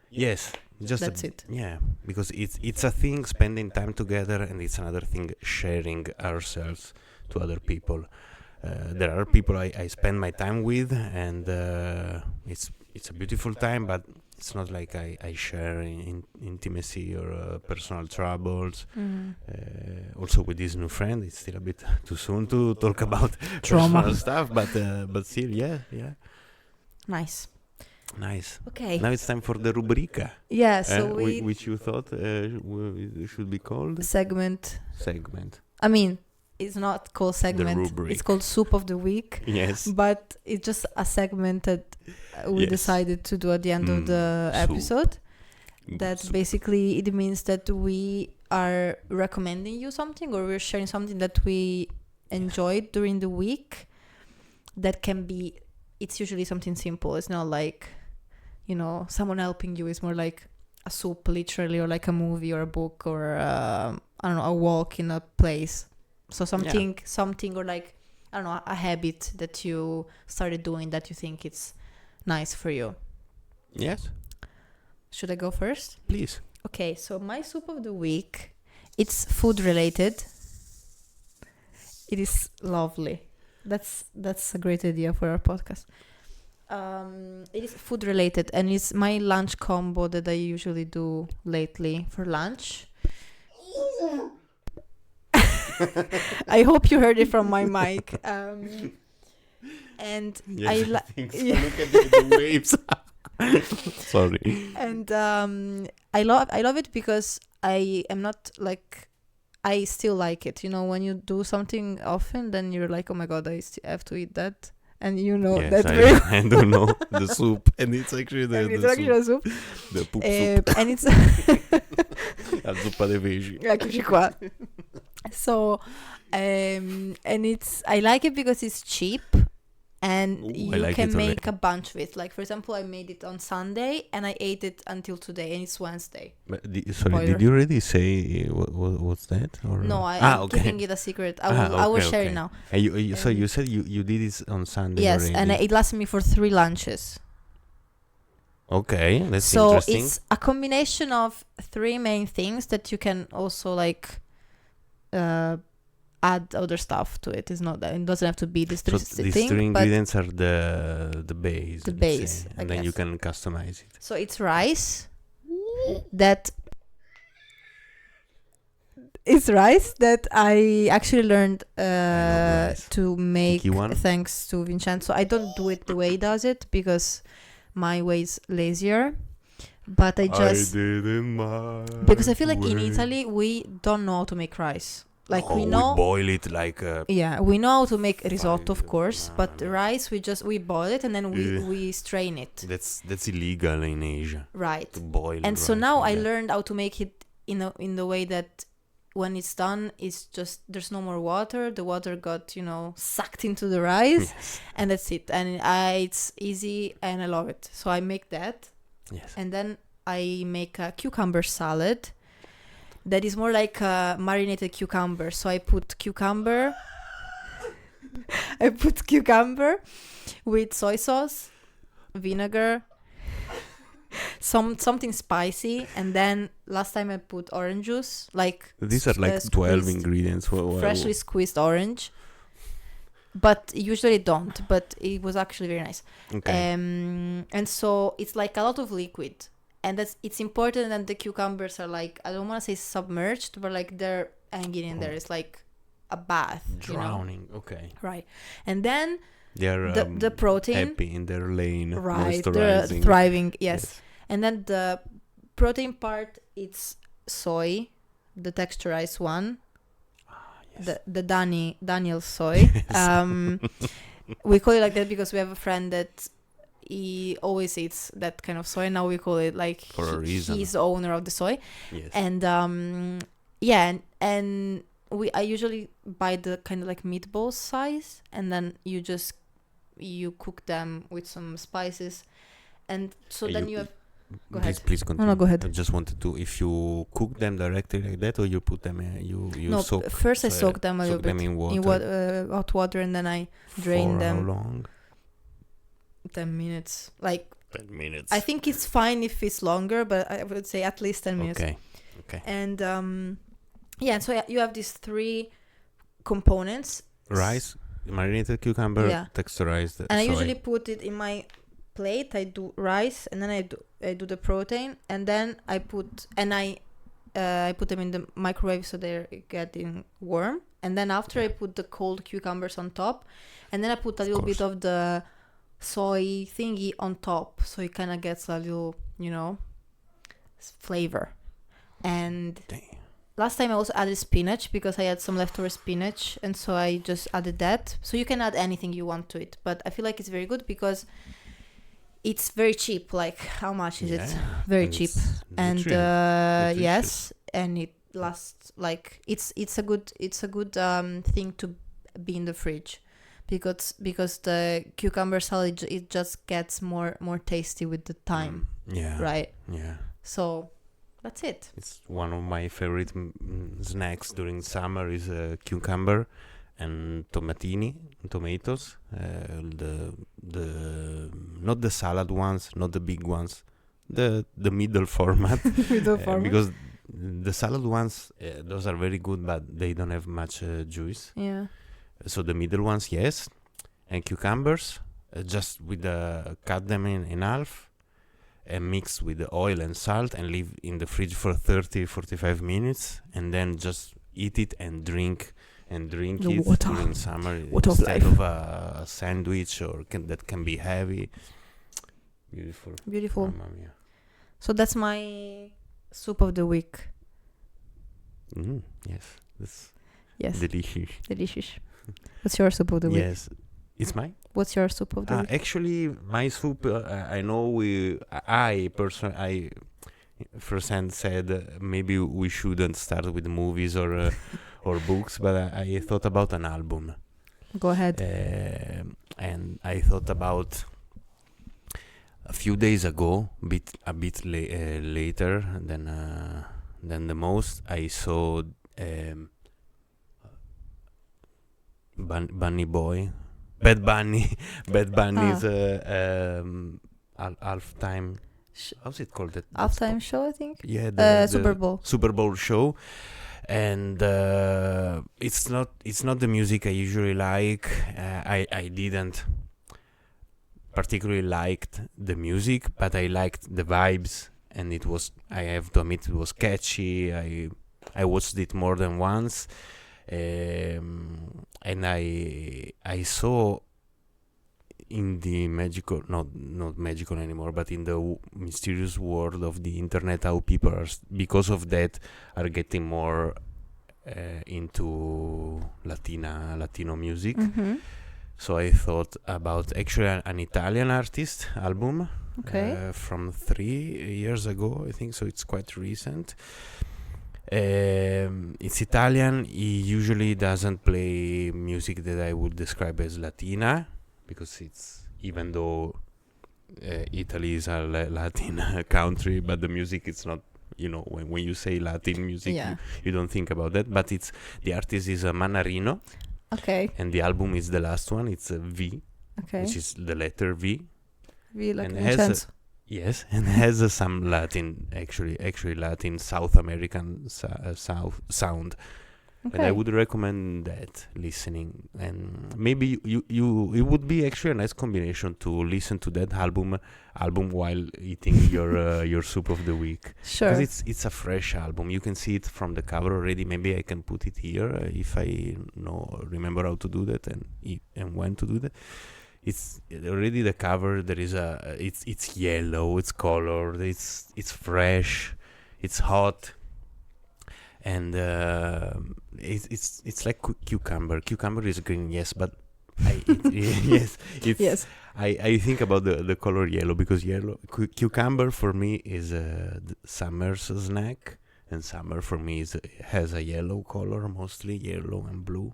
yes, just that's it. Yeah, because it's a thing spending time together, and it's another thing sharing ourselves to other people. There are people I spend my time with, and it's a beautiful time, but it's not like I share in intimacy or personal troubles. Also with this new friend, it's still a bit too soon to talk about personal stuff, but still, yeah. Nice. Okay. Now it's time for the rubrica. Yeah, so which you thought should be called? Segment. I mean, it's not called segment. It's called Soup of the Week. Yes. But it's just a segment that we decided to do at the end of the episode. That basically it means that we are recommending you something, or we're sharing something that we enjoyed during the week, that can be, it's usually something simple. It's not like, someone helping you. It's more like a soup, literally, or like a movie or a book or I don't know, a walk in a place. So something or like, I don't know, a habit that you started doing that you think it's nice for you. Yes. Should I go first? Please. Okay, so my soup of the week, it's food related. It is lovely. That's a great idea for our podcast. It is food related, and it's my lunch combo that I usually do lately for lunch. I hope you heard it from my mic. And yes, I think so. Look at the waves. Sorry. And I love it because I am not like, I still like it. When you do something often, then you're like, oh my god, I have to eat that. And yes, that I don't know the soup, and it's actually the soup. The poop soup. And it's La zuppa dei pesci. Eccoci qua. So, and I like it because it's cheap, and you can make a bunch with. Like, for example, I made it on Sunday, and I ate it until today, and it's Wednesday. But did you already say what's that? Or? No, I'm keeping it a secret. I will share it now. And so you said you did it on Sunday. Yes, already. and it lasted me for 3 lunches. Okay, that's so interesting. It's a combination of 3 main things that you can also like add other stuff to it. It's not that it doesn't have to be this so thing. These 3 ingredients are the base. The base, and then you can customize it. So it's rice that I actually learned to make thanks to Vincenzo. I don't do it the way he does it because my way is lazier. But I just because I feel like in Italy we don't know how to make rice. Like we boil it like we know how to make risotto, of course, but rice we boil it and then we strain it. That's illegal in Asia. Right. To boil. And so now I learned how to make it in the way that when it's done, it's just there's no more water. The water got sucked into the rice, and that's it. And it's easy and I love it. So I make that. Yes. And then I make a cucumber salad. That is more like a marinated cucumber. So I put cucumber. With soy sauce, vinegar, something spicy, and then last time I put orange juice. Like these are like 12 ingredients. Freshly squeezed orange. But usually don't. But it was actually very nice. Okay. And so it's like a lot of liquid. And it's important that the cucumbers are like, I don't want to say submerged, but like they're hanging in there. It's like a bath. Drowning. Okay. Right. And then they're the protein. Happy in their lane. Right. They're thriving. Yes. And then the protein part, it's soy, the texturized one. Yes. The Daniel soy. We call it like that because we have a friend that he always eats that kind of soy. Now we call it like for a reason. He's the owner of the soy. Yes. And and I usually buy the kind of like meatball size, and then you cook them with some spices, and so then you have. Go ahead. Please continue. No, go ahead. I just wanted to, if you cook them directly like that, or you put them you soak. First I soak them a little bit in water. Hot water, and then I drain them. For how long? 10 minutes. Like 10 minutes. I think it's fine if it's longer, but I would say at least 10 minutes. Okay. And so you have these 3 components. Rice, marinated cucumber, texturized and soy. I usually put it in my plate. I do rice, and then I do the protein, and then I put them in the microwave so they're getting warm, and then after I put the cold cucumbers on top, and then I put a little bit of the soy thingy on top, so it kind of gets a little flavor. And last time I also added spinach because I had some leftover spinach, and so I just added that. So you can add anything you want to it, but I feel like it's very good because it's very cheap. Like, how much is it? Very cheap. And yes, and it lasts like it's a good thing to be in the fridge, because the cucumber salad it just gets more tasty with the time. Yeah. Right. Yeah. So that's it. It's one of my favorite snacks during summer is cucumber and tomatoes. The not the salad ones, not the big ones, the middle format. Because the salad ones, those are very good, but they don't have much juice. Yeah. So the middle ones, yes, and cucumbers, just with cut them in half, and mix with the oil and salt, and leave in the fridge for 30-45 minutes, and then just eat it and drink The it water. during summer Water of instead life. of a sandwich that can be heavy. Beautiful. Mamma mia. So that's my soup of the week. Yes, that's Yes. delicious. What's your soup of the week? Yes, it's mine. What's your soup of the week? Actually, my soup. I know I firsthand said maybe we shouldn't start with movies or books, but I thought about an album. Go ahead. And I thought about a few days ago, a bit later than the most. I saw Bunny Boy. Bad Bunny. Bad Bunny's halftime. How's it called? Halftime show, I think. Yeah, the Super Bowl. Super Bowl show, and it's not the music I usually like. I didn't particularly liked the music, but I liked the vibes, and it was. I have to admit, it was catchy. I watched it more than once. And I saw in the magical, not magical anymore, but in the mysterious world of the internet, how people are, because of that, are getting more into Latino music. Mm-hmm. So I thought about actually an Italian artist album from 3 years ago, I think, so it's quite recent. It's Italian. He usually doesn't play music that I would describe as Latina, because it's, even though Italy is a Latin country, but the music, it's not, when you say Latin music, you don't think about that. But the artist is Mannarino. Okay. And the album is the last one. It's a V, which is the letter V. V like and has yes, and has some Latin, actually Latin South American sound. Okay. And I would recommend that listening. And maybe it would be actually a nice combination to listen to that album while eating your soup of the week. Sure. Because it's a fresh album. You can see it from the cover already. Maybe I can put it here if I remember how to do that and when to do that. It's already the cover. There is it's yellow. It's colored. It's fresh. It's hot. And it's like cucumber. Cucumber is green, yes, but yes. I think about the color yellow, because cucumber for me is a summer's snack, and summer for me has a yellow color, mostly yellow and blue.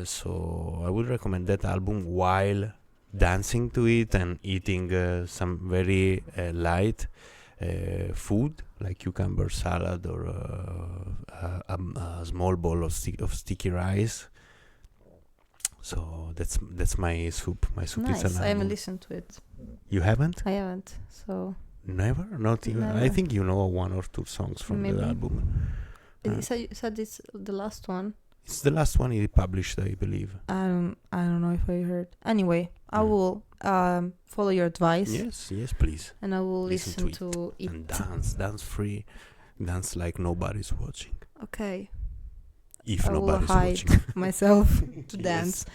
So I would recommend that album while dancing to it and eating some very light food like cucumber salad or a small bowl of sticky rice. So that's my soup. My soup nice. is an album. I haven't listened to it. You haven't? I haven't. So never? Not even? Never. I think you know 1 or 2 songs from Maybe. the album. You said it's the last one. It's the last one he published, I believe. I don't know if I heard. Anyway, I will follow your advice. Yes, please. And I will Listen to it. And dance free, dance like nobody's watching. Okay. If I will nobody's hide watching. myself to dance.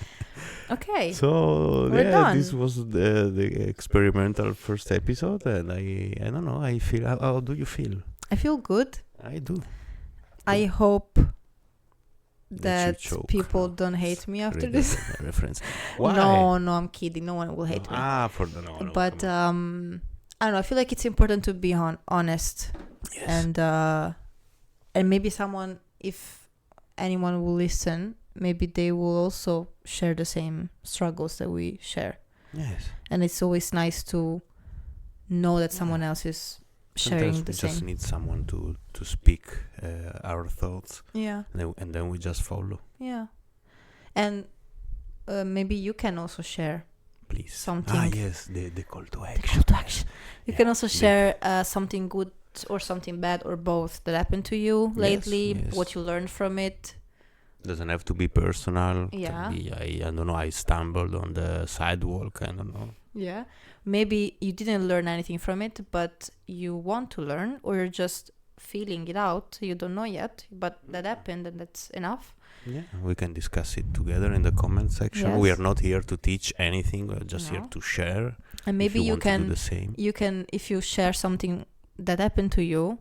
Okay. So We're done. this was the experimental first episode, and I don't know. I feel. How do you feel? I feel good. I do. I hope That that you choke. people don't hate me after this. Reference. Why? No, I'm kidding. No one will hate me. For the no. But come on. I don't know. I feel like it's important to be honest, Yes. and maybe someone, if anyone will listen, maybe they will also share the same struggles that we share. Yes. And it's always nice to know that someone else is sharing Sometimes the we same. just need someone to speak our thoughts, Yeah. and then we just follow. Yeah. And maybe you can also share Please. something. Yes, the call to The action. call to action. You Yeah, can also share something good or something bad or both that happened to you lately, yes. what you learned from it. Doesn't have to be personal. Yeah. Can be, I don't know, I stumbled on the sidewalk, I don't know. Yeah. Maybe you didn't learn anything from it, but you want to learn, or you're just feeling it out. You don't know yet, but that happened, and that's enough. Yeah, we can discuss it together in the comment section. Yes. We are not here to teach anything. We're just here No. to share. And maybe if you you want to do can the same. you can, if you share something that happened to you,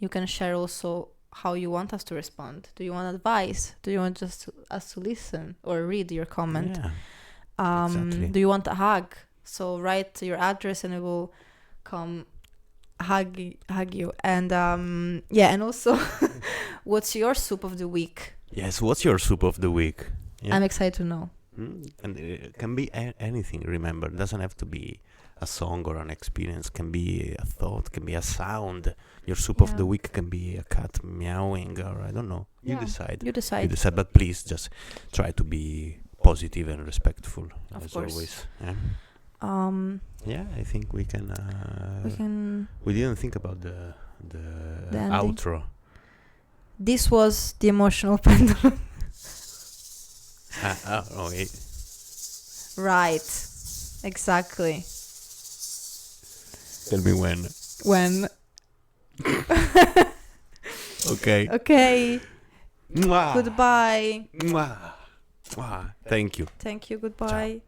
you can share also how you want us to respond. Do you want advice? Do you want just us to listen or read your comment? Yeah, exactly. Do you want a hug? So write your address and it will come hug you. And and also what's your soup of the week? Yes, what's your soup of the week? Yeah. I'm excited to know. And it can be anything, remember. It doesn't have to be a song or an experience. Can be a thought, can be a sound. Your soup of the week can be a cat meowing, or I don't know. You decide. You decide. You decide, but please just try to be positive and respectful, Of as course. always. Yeah? Yeah, I think we can. We didn't think about the ending. outro. This was the Emotional Pendulum. Wait. Right. Exactly. Tell me when. When. Okay. Okay. Mwah. Goodbye. Mwah. Mwah. Thank you. Thank you. Goodbye. Ciao.